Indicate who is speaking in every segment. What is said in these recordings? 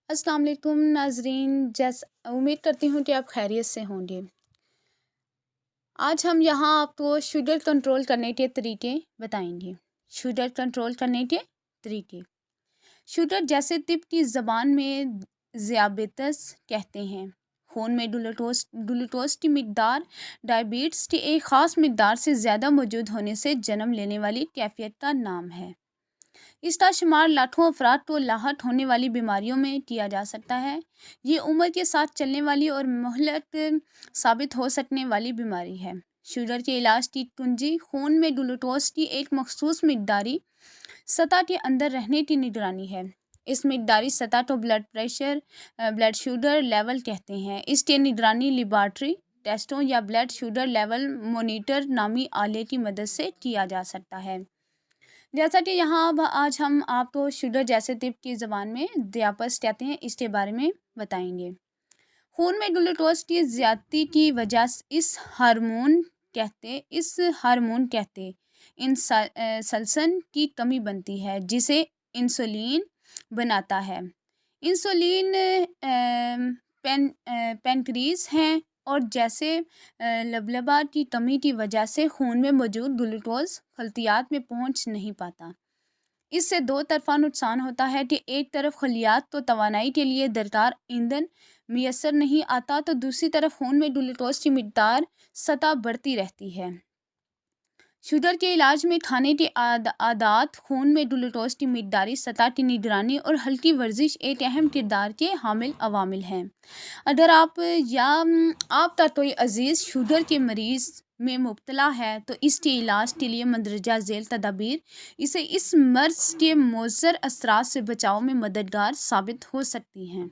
Speaker 1: अस्सलाम वालेकुम नाजरीन। उम्मीद करती हूँ कि आप खैरियत से होंगे। आज हम यहाँ आपको शुगर कंट्रोल करने के तरीके बताएंगे। शुगर कंट्रोल करने के तरीके। शुगर जैसे तिब की ज़बान में ज़ियाबेतस कहते हैं। खून में ग्लूकोज की मिकदार डायबिटीज़ की एक ख़ास मिकदार से ज़्यादा मौजूद होने से जन्म लेने वाली कैफियत का नाम है। इसका शुमार लाखों अफराद को लाहक होने वाली बीमारियों में किया जा सकता है। ये उम्र के साथ चलने वाली और मुहलक साबित हो सकने वाली बीमारी है। शुगर के इलाज की कुंजी खून में ग्लूकोज की एक मखसूस मिकदारी सतह के अंदर रहने की निगरानी है। इस मिकदारी सतह को ब्लड शुगर लेवल कहते हैं। इसके निगरानी लिबार्ट्री टेस्टों या ब्लड शुगर लेवल मोनीटर नामी आले की मदद से किया जा सकता है। जैसा कि यहाँ अब आज हम आपको शुगर जैसे तिब की ज़बान में दियापस कहते हैं, इसके बारे में बताएंगे। खून में ग्लूकोज की ज़्यादती की वजह से इस हार्मोन कहते इंसल्सन की कमी बनती है, जिसे इंसुलिन बनाता है। इंसुलिन पेनक्रीज हैं और जैसे लबलबा की कमी की वजह से खून में मौजूद ग्लूकोज खलियात में पहुंच नहीं पाता। इससे दो तरफा नुकसान होता है कि एक तरफ खलियात को तवानाई के लिए दरकार ईंधन मैसर नहीं आता, तो दूसरी तरफ खून में ग्लूकोज की मिकदार सतह बढ़ती रहती है। शुगर के इलाज में खाने की आदत, खून में ग्लूकोज की मिकदारी सतह की निगरानी और हल्की वर्जिश एक अहम किरदार के हामिल अवामिल हैं। अगर आप या आपका कोई अजीज़ शुगर के मरीज़ में मुब्तला है तो इसके इलाज के लिए मंदरजा झेल तदाबीर इसे इस मर्ज के मौसर असरात से बचाव में मददगार साबित हो सकती हैं।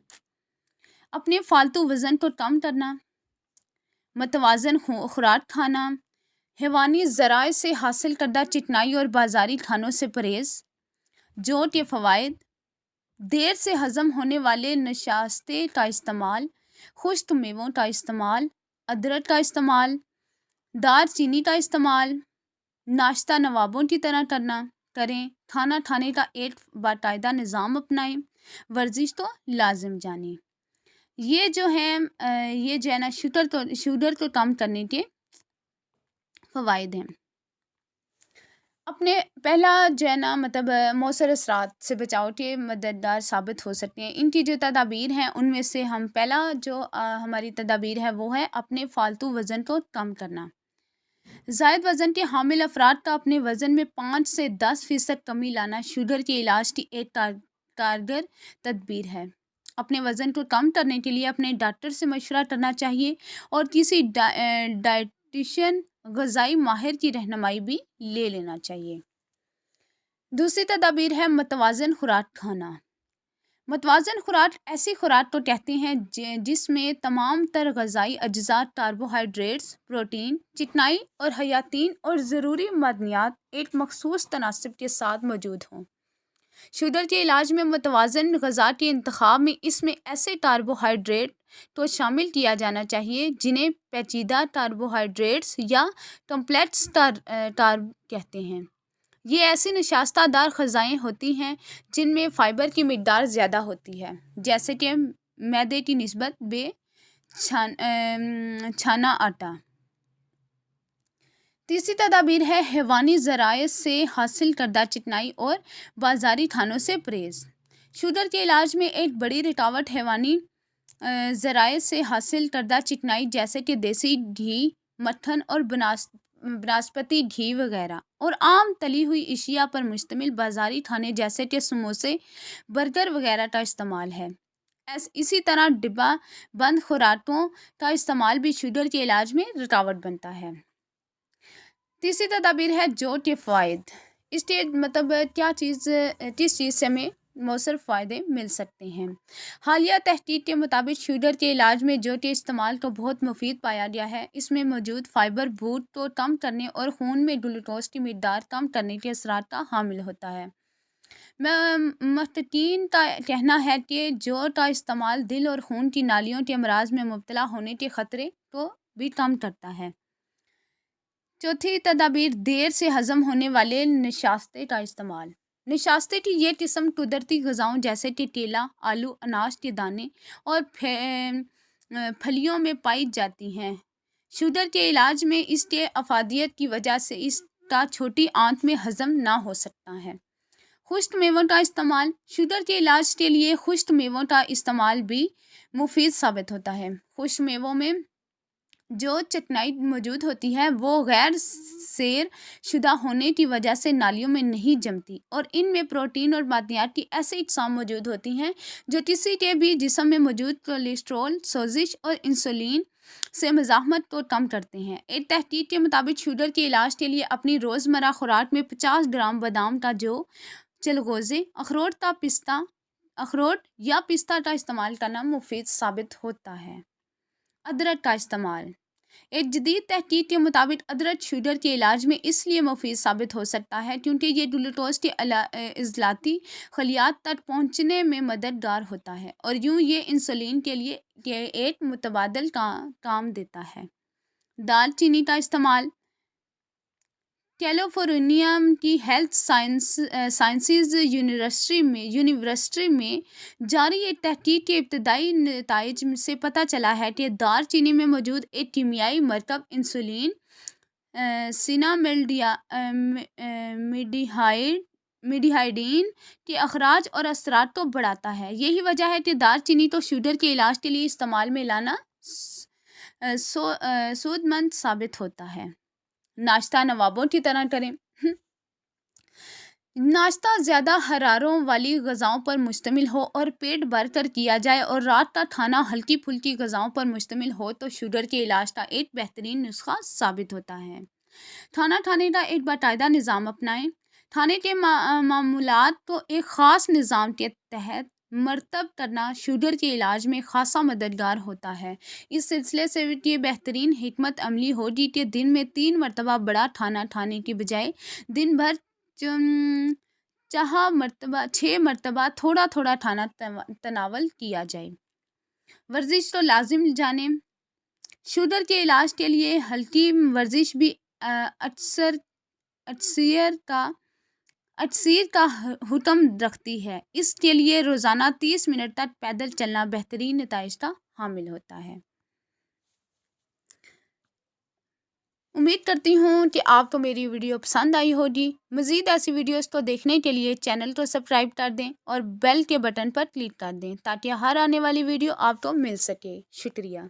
Speaker 1: अपने फालतू वज़न को कम करना, मतवाज़न खुराक खाना, हैवानी ज़राए से हासिल करदा चिकनाई और बाज़ारी खानों से परहेज़, जो के फ़वाइद, देर से हज़म होने वाले नशास्ते का इस्तेमाल, खुश्क मेवों का इस्तेमाल, अदरक का इस्तेमाल, दार चीनी का इस्तेमाल, नाश्ता नवाबों की तरह करें, खाना खाने का एक बाकायदा निज़ाम अपनाएं, वर्जिश तो लाजिम जानें। ये जो है ना शुगर को कम करने के फ़वाइद हैं। अपने पहला जो है ना मौसर असरात से बचाव के मददगार साबित हो सकते हैं। इनकी जो तदाबीर हैं उनमें से हम पहला जो हमारी तदाबीर है वो है अपने फालतू वज़न को कम करना। ज़ायद वज़न के हामिल अफराद का अपने वज़न में 5 से 10% कमी लाना शुगर के इलाज की एक कारगर तदबीर है। अपने वज़न को कम करने के लिए अपने डॉक्टर से मशवरा करना चाहिए और किसी डाइटिशियन ग़िज़ाई माहिर की रहनुमाई भी ले लेना चाहिए। दूसरी तदाबीर है मतवाज़न खुराक खाना। मतवाज़न खुराक ऐसी खुराक को कहते हैं जिसमें तमाम तर ग़िज़ाई अज्जा, कार्बोहाइड्रेट्स, प्रोटीन, चिकनाई और हयातीन और ज़रूरी मदनियात एक मखसूस तनासब के साथ मौजूद हों। शुगर के इलाज में मतवाज़न ग़िज़ा के इंतखाब में इसमें ऐसे कार्बोहाइड्रेट को शामिल किया जाना चाहिए जिन्हें पेचीदा कार्बोहाइड्रेट्स या कम्प्लेक्स कार्ब कहते हैं। ये ऐसी नशास्तादार ग़िज़ाएँ होती हैं जिनमें फ़ाइबर की मिकदार ज़्यादा होती है, जैसे कि मैदे की निस्बत छाना आटा। तीसरी तदाबीर है हैवानी ज़राए से हासिल करदा चिकनाई और बाज़ारी खानों से परहेज़। शुगर के इलाज में एक बड़ी रुकावट हैवानी ज़राए से हासिल करदा चिकनाई जैसे कि देसी घी, मक्खन और बनास्पति घी वगैरह और आम तली हुई अशिया पर मुश्तमिल बाज़ारी खाने जैसे कि समोसे, बर्गर वगैरह का इस्तेमाल है। इसी तरह डिब्बा बंद खुराकों का इस्तेमाल भी शुगर के इलाज में रुकावट बनता है। तीसरी तदाबीर है जो के फ़ायदे। इसके किस चीज़ से हमें मौसर फ़ायदे मिल सकते हैं। हालिया तहकीक के मुताबिक शुगर के इलाज में जो के इस्तेमाल को बहुत मुफीद पाया गया है। इसमें मौजूद फ़ाइबर भूख को कम करने और खून में ग्लूकोज की मिकदार कम करने के असरात का हामिल होता है। महक़क़ीन का कहना है कि जो का इस्तेमाल दिल और खून की नालियों के अमराज में मुब्तला होने के ख़तरे को भी कम करता है। चौथी तदाबीर देर से हज़म होने वाले नशास्ते का इस्तेमाल। नशास्ते की ये किस्म कुदरती ग़िज़ाओं जैसे कि केला, आलू, अनाज के दाने और फलियों में पाई जाती हैं। शुगर के इलाज में इसके अफादियत की वजह से इसका छोटी आंत में हज़म ना हो सकता है। खुश्क मेवों का इस्तेमाल, शुगर के इलाज के लिए खुश्क मेवों का इस्तेमाल भी मुफीद साबित होता है। खुश्क मेवों में जो चिकनाई मौजूद होती है वो गैर सेर शुदा होने की वजह से नालियों में नहीं जमती और इनमें प्रोटीन और मादनियात की ऐसी अक़साम मौजूद होती हैं जो किसी के भी जिस्म में मौजूद कोलेस्ट्रॉल, सोजिश और इंसुलिन से मज़ाहमत को कम करते हैं। एक तहकीक के मुताबिक शुगर के इलाज के लिए अपनी रोज़मर्रा खुराक में 50 ग्राम बादाम का जौ, चलगोज़े, अखरोट या पिस्ता का इस्तेमाल करना मुफीद साबित होता है। अदरक का इस्तेमाल, एक जदीद तहकीक के मुताबिक अदरक शुगर के इलाज में इसलिए मुफीद साबित हो सकता है क्योंकि ये ग्लूकोज के इज़लाती खलियात तक पहुंचने में मददगार होता है और यूं ये इंसुलिन के लिए एक मुतबादल का काम देता है। दालचीनी का इस्तेमाल, कैलिफोर्निया की हेल्थ साइंसेज यूनिवर्सिटी में जारी एक तहकीक के इब्तदाई नताइज से पता चला है कि दालचीनी में मौजूद एक कीमियाई मरकब इंसुलिन मिडिहाइडीन के अखराज और असरात को बढ़ाता है। यही वजह है कि दालचीनी तो शुगर के इलाज के लिए इस्तेमाल में लाना सूदमंद साबित होता है। नाश्ता नवाबों की तरह करें। नाश्ता ज़्यादा हरारों वाली ग़िज़ाओं पर मुश्तमिल हो और पेट भर कर किया जाए और रात का खाना हल्की फुल्की ग़िज़ाओं पर मुश्तमिल हो तो शुगर के इलाज का एक बेहतरीन नुस्खा साबित होता है। खाना खाने का एक बाकायदा निज़ाम अपनाएं। खाने के मामूलात को एक ख़ास निज़ाम के तहत मरतब करना शुगर के इलाज में ख़ासा मददगार होता है। इस सिलसिले से ये बेहतरीन हिकमत अमली होगी कि दिन में 3 मरतबा बड़ा खाना खाने के बजाय दिन भर 6 मरतबा थोड़ा थोड़ा खाना तनावल किया जाए। वर्जिश तो लाजिम जाने। शुगर के इलाज के लिए हल्की वर्जिश भी अक्सर का हुक्म रखती है। इसके लिए रोज़ाना 30 मिनट तक पैदल चलना बेहतरीन नताइज का हामिल होता है। उम्मीद करती हूँ कि आपको मेरी वीडियो पसंद आई होगी। मज़ीद ऐसी वीडियोस को देखने के लिए चैनल को सब्सक्राइब कर दें और बेल के बटन पर क्लिक कर दें ताकि हर आने वाली वीडियो आपको मिल सके। शुक्रिया।